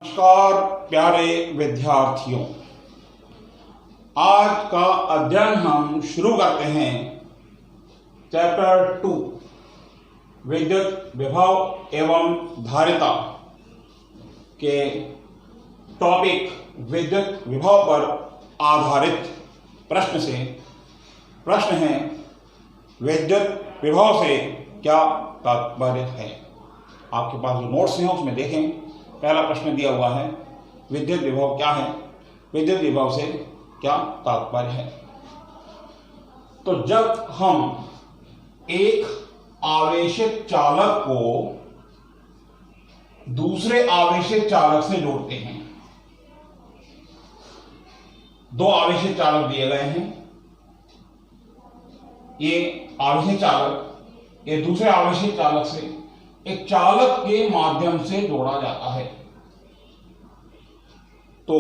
नमस्कार प्यारे विद्यार्थियों, आज का अध्ययन हम शुरू करते हैं चैप्टर 2 विद्युत विभव एवं धारिता के टॉपिक विद्युत विभव पर आधारित प्रश्न से। प्रश्न है, विद्युत विभव से क्या तात्पर्य है। आपके पास जो नोट्स हैं उसमें देखें, पहला प्रश्न दिया हुआ है, विद्युत विभव क्या है, विद्युत विभव से क्या तात्पर्य है। तो जब हम एक आवेशित चालक को दूसरे आवेशित चालक से जोड़ते हैं, दो आवेशित चालक दिए गए हैं, ये आवेशित चालक ये दूसरे आवेशित चालक से एक चालक के माध्यम से जोड़ा जाता है, तो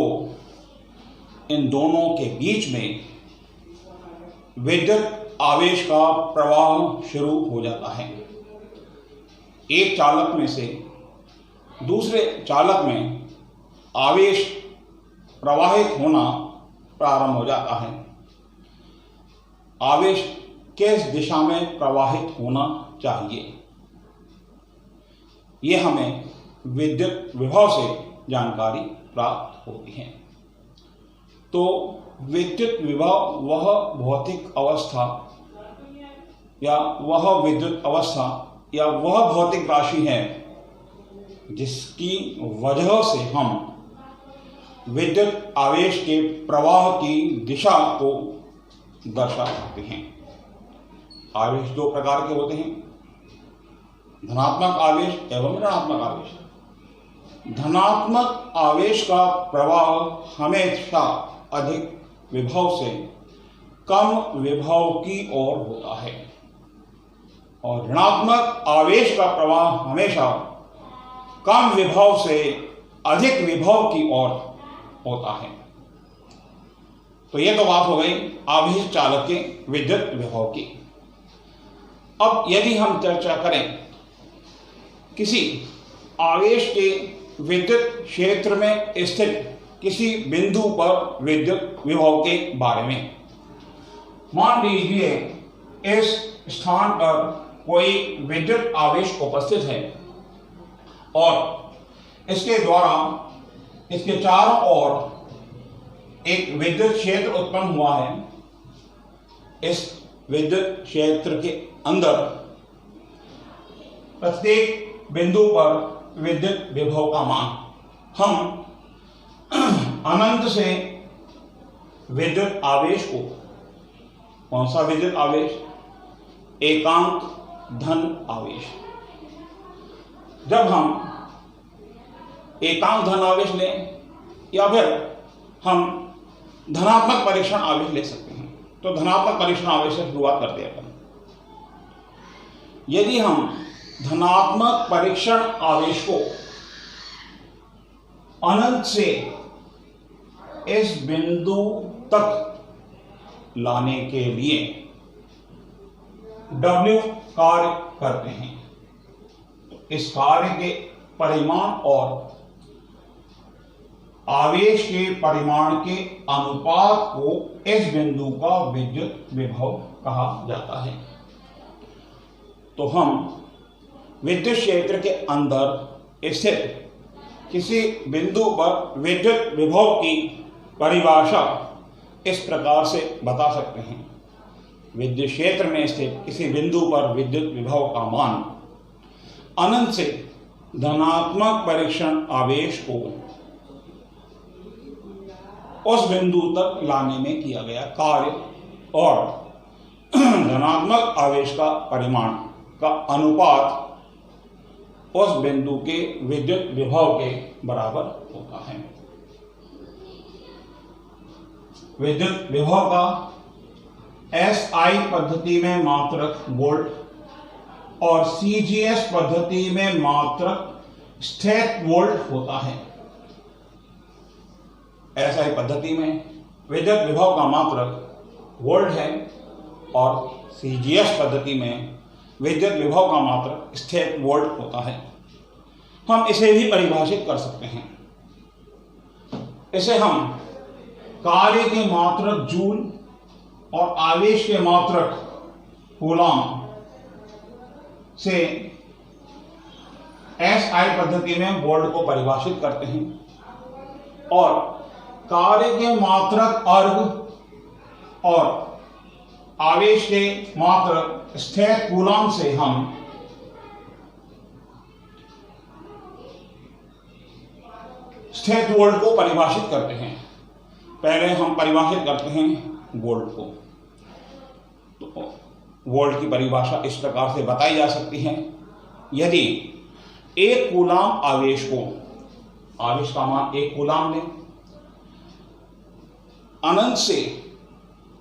इन दोनों के बीच में विद्युत आवेश का प्रवाह शुरू हो जाता है। एक चालक में से दूसरे चालक में आवेश प्रवाहित होना प्रारंभ हो जाता है। आवेश किस दिशा में प्रवाहित होना चाहिए, ये हमें विद्युत विभव से जानकारी प्राप्त होती है। तो विद्युत विभव वह भौतिक अवस्था या वह विद्युत अवस्था या वह भौतिक राशि है जिसकी वजह से हम विद्युत आवेश के प्रवाह की दिशा को दर्शा सकते हैं। आवेश दो प्रकार के होते हैं, धनात्मक आवेश एवं ऋणात्मक आवेश। धनात्मक आवेश का प्रवाह हमेशा अधिक विभव से कम विभव की ओर होता है और ऋणात्मक आवेश का प्रवाह हमेशा कम विभव से अधिक विभव की ओर होता है। तो यह तो बात हो गई आवेश चालक के विद्युत विभव की। अब यदि हम चर्चा करें किसी आवेश के विद्युत क्षेत्र में स्थित किसी बिंदु पर विद्युत विभव के बारे में, मान लीजिए इस स्थान पर कोई विद्युत आवेश उपस्थित है और इसके द्वारा इसके चारों ओर एक विद्युत क्षेत्र उत्पन्न हुआ है। इस विद्युत क्षेत्र के अंदर प्रत्येक बिंदु पर विद्युत विभव का मान हम अनंत से विद्युत आवेश को, कौन सा विद्युत आवेश, एकांक धन आवेश। जब हम एकांक धन आवेश लें या फिर हम धनात्मक परीक्षण आवेश ले सकते हैं, तो धनात्मक परीक्षण आवेश से शुरुआत करते हैं। यदि हम धनात्मक परीक्षण आवेश को अनंत से इस बिंदु तक लाने के लिए W कार्य करते हैं, तो इस कार्य के परिमाण और आवेश के परिमाण के अनुपात को इस बिंदु का विद्युत विभव कहा जाता है। तो हम विद्युत क्षेत्र के अंदर स्थित किसी बिंदु पर विद्युत विभव की परिभाषा इस प्रकार से बता सकते हैं। विद्युत क्षेत्र में स्थित किसी बिंदु पर विद्युत विभव का मान अनंत से धनात्मक परीक्षण आवेश को उस बिंदु तक लाने में किया गया कार्य और धनात्मक आवेश का परिमाण का अनुपात उस बिंदु के विद्युत विभव के बराबर होता है। विद्युत विभव का SI पद्धति में मात्रक वोल्ट और CGS पद्धति में मात्रक स्थिर वोल्ट होता है। SI पद्धति में विद्युत विभव का मात्रक वोल्ट है और CGS पद्धति में विद्युत विभव का मात्रक स्थिर वोल्ट होता है। हम इसे भी परिभाषित कर सकते हैं। इसे हम कार्य के मात्रक जूल और आवेश के मात्रक कूलॉम से एसआई पद्धति में वोल्ट को परिभाषित करते हैं और कार्य के मात्रक अर्ग और आवेश के मात्रक स्थिर कूलॉम से हम स्थिर वोल्ट को परिभाषित करते हैं। पहले हम परिभाषित करते हैं वोल्ट को। तो वोल्ट की परिभाषा इस प्रकार से बताई जा सकती है, यदि एक कूलॉम आवेश को, आवेश का मान एक कूलॉम लें, अनंत से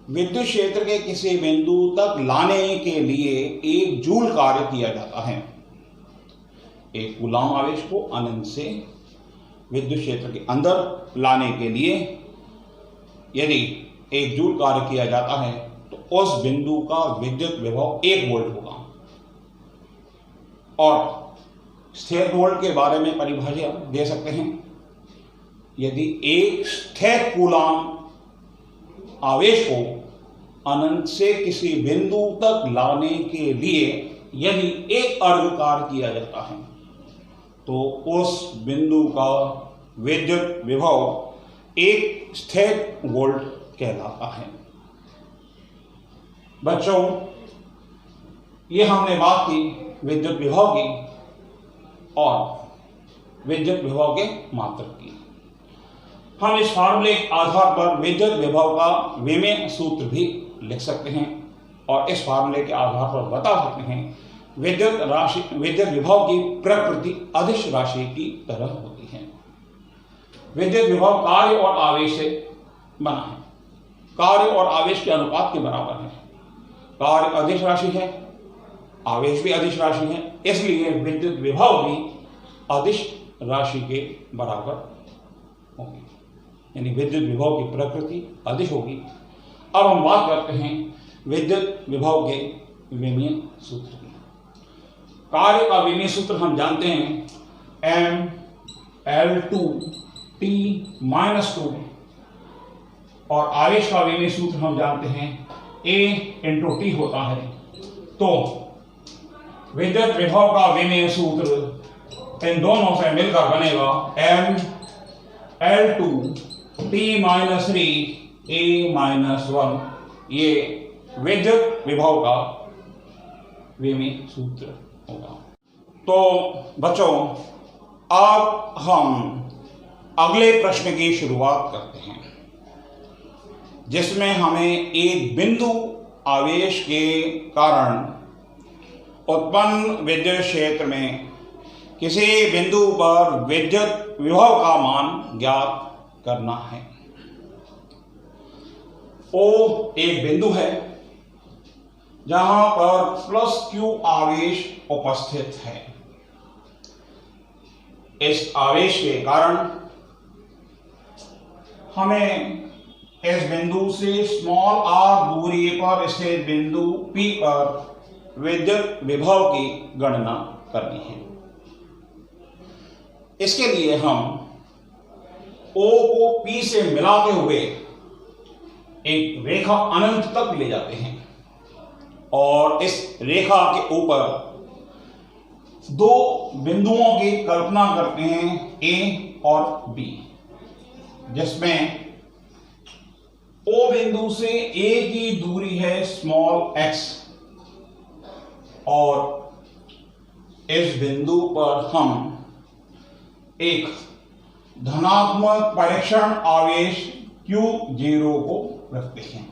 विद्युत क्षेत्र के किसी बिंदु तक लाने के लिए एक जूल कार्य किया जाता है। एक कूलॉम आवेश को अनंत से विद्युत क्षेत्र के अंदर लाने के लिए यदि एक जूल कार्य किया जाता है तो उस बिंदु का विद्युत विभव 1 वोल्ट होगा। और स्थिर वोल्ट के बारे में परिभाषा दे सकते हैं, यदि एक स्थिर कूलॉम आवेश को अनंत से किसी बिंदु तक लाने के लिए यदि एक अर्घ कार्य किया जाता है तो उस बिंदु का विद्युत विभव 1 स्थिर वोल्ट कहलाता है। बच्चों, ये हमने बात की विद्युत विभव की और विद्युत विभव के मात्रक की। हम इस फार्मूले के आधार पर विद्युत विभव का विमेय सूत्र भी लिख सकते हैं और इस फार्मूले के आधार पर बता सकते हैं विद्युत विभव की प्रकृति अदिश राशि की तरह होती है। विद्युत विभव कार्य और आवेश से बना है, कार्य और आवेश के अनुपात के बराबर है। कार्य अदिश राशि है, आवेश भी अदिश राशि है, इसलिए विद्युत विभव भी अदिश राशि के बराबर होगी, यानी विद्युत विभव की प्रकृति अदिश होगी। अब हम बात करते हैं विद्युत विभव के विमीय सूत्र की। कार्य का विमीय सूत्र हम जानते हैं mL2T-2 और आवेश का विमीय सूत्र हम जानते हैं A×T होता है। तो विद्युत विभव का विमीय सूत्र इन दोनों से मिलकर बनेगा mL2T-3A-1। ये विद्युत विभव का विमीय सूत्र होगा। तो बच्चों, अब हम अगले प्रश्न की शुरुआत करते हैं, जिसमें हमें एक बिंदु आवेश के कारण उत्पन्न विद्युत क्षेत्र में किसी बिंदु पर विद्युत विभव का मान ज्ञात करना है। O एक बिंदु है जहां पर +Q आवेश उपस्थित है। इस आवेश के कारण हमें इस बिंदु से r दूरी पर स्थित बिंदु P पर विद्युत विभव की गणना करनी है। इसके लिए हम O को P से मिलाते हुए एक रेखा अनंत तक ले जाते हैं और इस रेखा के ऊपर 2 बिंदुओं की कल्पना करते हैं, A और B, जिसमें O बिंदु से A की दूरी है x और इस बिंदु पर हम एक धनात्मक परीक्षण आवेश Q0 को रखते हैं।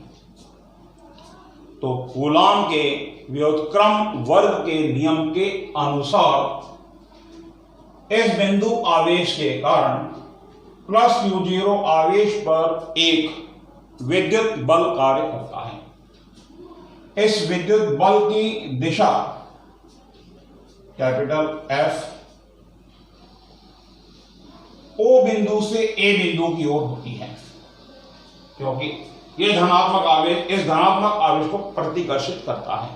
तो कूलॉम के व्युत्क्रम वर्ग के नियम के अनुसार इस बिंदु आवेश के कारण +Q0 आवेश पर एक विद्युत बल कार्य करता है। इस विद्युत बल की दिशा F O बिंदु से A बिंदु की ओर होती है, क्योंकि यह धनात्मक आवेश इस धनात्मक आवेश को प्रतिकर्षित करता है।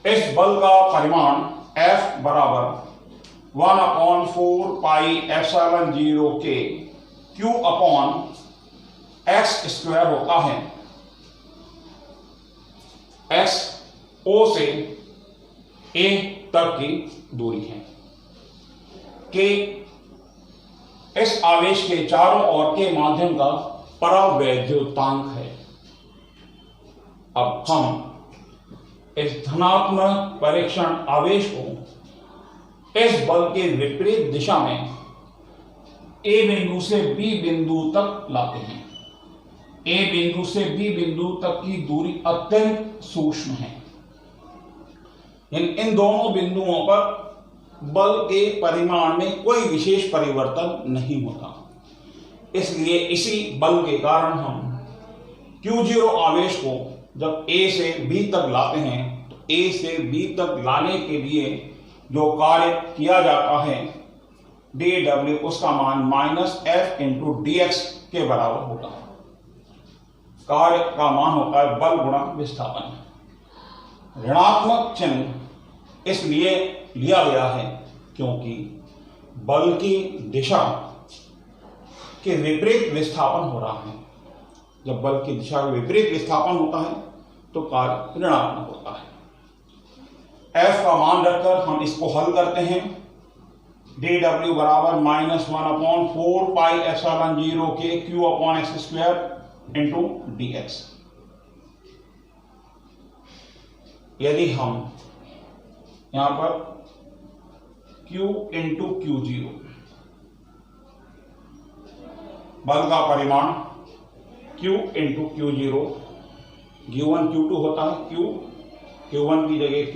इस बल का परिमाण F = 1/4πε0K Q upon x square होता है x O से A तक की दूरी है के इस आवेश के चारों ओर के माध्यम का परावैद्युतांक है। अब हम इस धनात्मक परीक्षण आवेश को इस बल के विपरीत दिशा में A बिंदु से B बिंदु तक लाते हैं। A बिंदु से B बिंदु तक की दूरी अत्यंत सूक्ष्म है। इन दोनों बिंदुओं पर बल के परिमाण में कोई विशेष परिवर्तन नहीं होता, इसलिए इसी बल के कारण हम Q0 आवेश को जब A से B तक लाते हैं तो A से B तक लाने के लिए जो कार्य किया जाता है dW, उसका मान -F × dx के बराबर होता है। कार्य का मान होता है बल गुणा विस्थापन। ऋणात्मक चिन्ह इसलिए लिया गया है क्योंकि बल की दिशा के विपरीत विस्थापन हो रहा है। जब बल की दिशा के विपरीत विस्थापन होता है तो कार्य ऋणात्मक होता है। F का मान रखकर हम इसको हल करते हैं। dW बराबर -1/4 पाई एप्सिलॉन 0 के Q/x² इंटू dx। यदि हम यहां पर Q इंटू Q0 बल का परिमाण Q into Q0 Q1 Q2 होता है। Q1 की जगह Q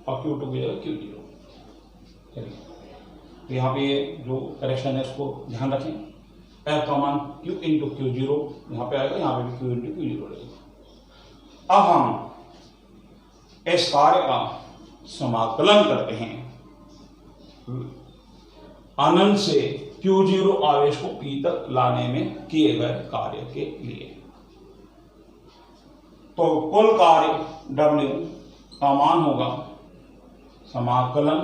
और Q2 की जगह Q0। चलिए तो यहाँ पे जो करेक्शन है उसको ध्यान रखें। F का मान Q इंटू Q0 यहाँ पे आएगा, यहाँ पे भी Q इंटू Q0 रहेगा। अब हम इस कार्य का समाकलन करते हैं अनंत से Q0 आवेश को P तक लाने में किए गए कार्य के लिए। तो कुल कार्य W का मान होगा समाकलन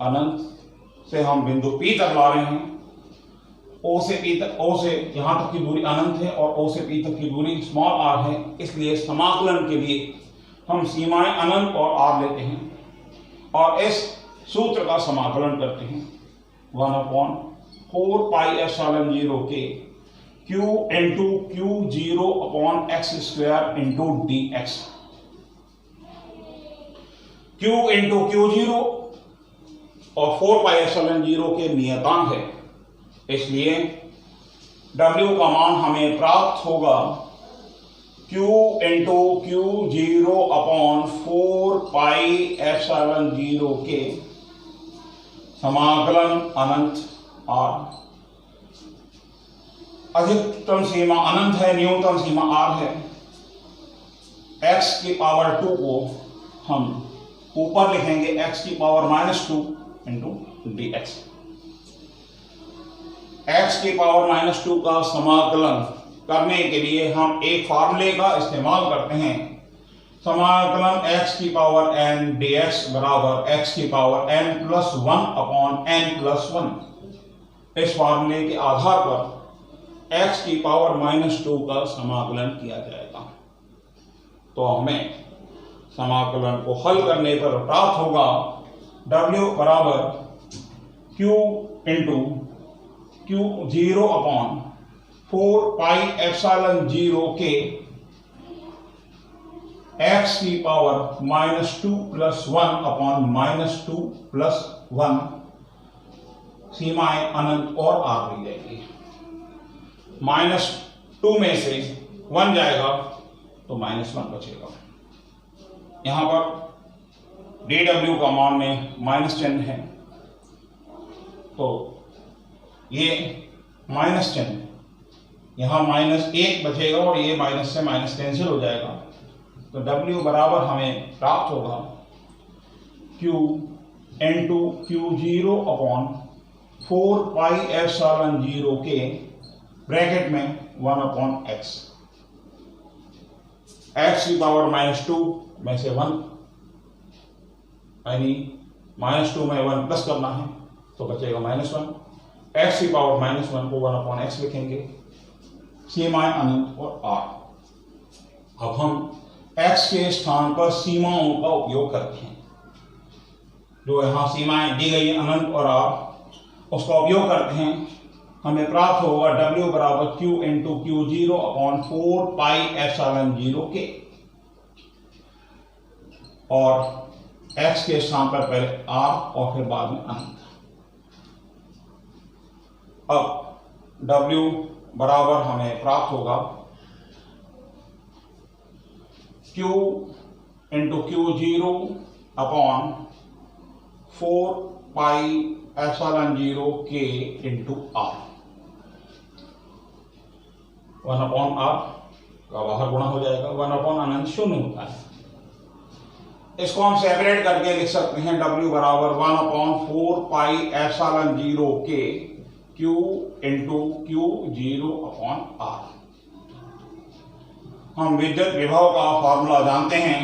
अनंत से हम बिंदु P तक ला रहे हैं। O से यहां तक की दूरी अनंत है और O से P तक की दूरी r है, इसलिए समाकलन के लिए हम सीमाएं अनंत और r लेते हैं और इस सूत्र का समाकलन करते हैं 1/4 पाई एप्सिलॉन 0 के Q into Q0/x² into dx। Q into Q0 और 4 पाई एप्सिलॉन 0 के नियतांक है, इसलिए W का मान हमें प्राप्त होगा Q into Q0/4 pi epsilon 0 के समाकलन अनंत r। अधिकतम सीमा अनंत है, न्यूनतम सीमा r है। x की पावर 2 को हम ऊपर लिखेंगे x की पावर -2 इंटू dx। x की पावर -2 का समाकलन करने के लिए हम एक फार्मूले का इस्तेमाल करते हैं। समाकलन x की पावर n dx बराबर x की पावर n+1/n+1। इस फार्मूले के आधार पर x की पावर -2 का समाकलन किया जाएगा। तो हमें समाकलन को हल करने पर प्राप्त होगा W बराबर Q into Q0/4 pi epsilon 0 के x की पावर -2 + 1/-2 + 1 सीमाएं अनंत और r ली जाएगी। -2 में से 1 जाएगा तो -1 बचेगा। यहां पर dW का मान में माइनस चिन्ह है, तो ये माइनस चिन्ह यहां -1 बचेगा और ये माइनस से माइनस कैंसिल हो जाएगा। तो W बराबर हमें प्राप्त होगा Q into Q0/4 pi epsilon 0 के ब्रैकेट में 1/x। x की पावर -2 में से 1 यानी -2 में 1 प्लस करना है तो बचेगा -1 x की पावर -1 को 1/x लिखेंगे, सीमाएं अनंत और r। अब हम x के स्थान पर सीमाओं का उपयोग करते हैं, जो यहाँ सीमाएं दी गई अनंत और r, उसका उपयोग करते हैं। हमें प्राप्त होगा W बराबर Q into Q0 upon 4 pi epsilon 0 के, और x के स्थान पर पहले r और फिर बाद में अनंत। अब W बराबर हमें प्राप्त होगा Q into Q0 upon 4 pi epsilon 0 के इंटू r। 1/r का बाहर गुणा हो जाएगा, 1/, अनंत शून्य होता है। इसको हम सेपरेट करके लिख सकते हैं W बराबर 1/4 पाई एप्सिलॉन 0 के Q into Q0 upon r। हम विद्युत विभव का फॉर्मूला जानते हैं,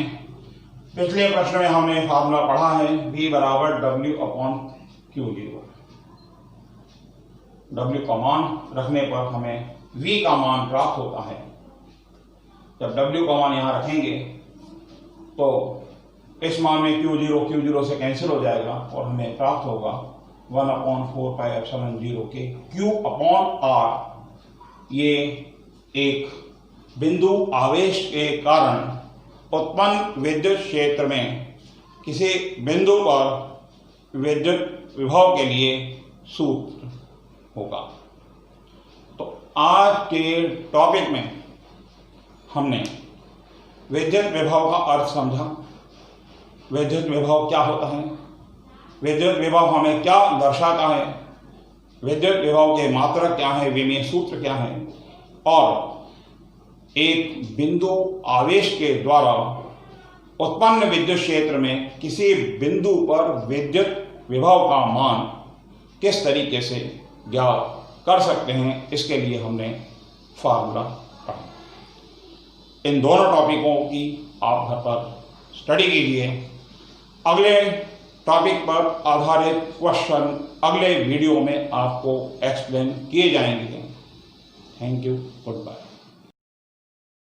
पिछले प्रश्न में हमने फॉर्मूला पढ़ा है, V बराबर W अपॉन Q0। W का मान रखने पर हमें V का मान प्राप्त होता है। जब W का मान यहां रखेंगे तो इस मान में Q0 से कैंसिल हो जाएगा और हमें प्राप्त होगा 1/4 पाई एप्सिलॉन 0 के Q अपॉन R। ये एक बिंदु आवेश के कारण उत्पन्न विद्युत क्षेत्र में किसी बिंदु पर विद्युत विभव के लिए सूत्र होगा। तो आज के टॉपिक में हमने विद्युत विभव का अर्थ समझा, विद्युत विभव क्या होता है, विद्युत विभव हमें क्या दर्शाता है, विद्युत विभव के मात्रक क्या है, विमीय सूत्र क्या है, और एक बिंदु आवेश के द्वारा उत्पन्न विद्युत क्षेत्र में किसी बिंदु पर विद्युत विभव का मान किस तरीके से ज्ञात कर सकते हैं, इसके लिए हमने फार्मूला पढ़ा। इन दोनों टॉपिकों की आप घर पर स्टडी कीजिए। अगले टॉपिक पर आधारित क्वेश्चन अगले वीडियो में आपको एक्सप्लेन किए जाएंगे। Thank you, good bye.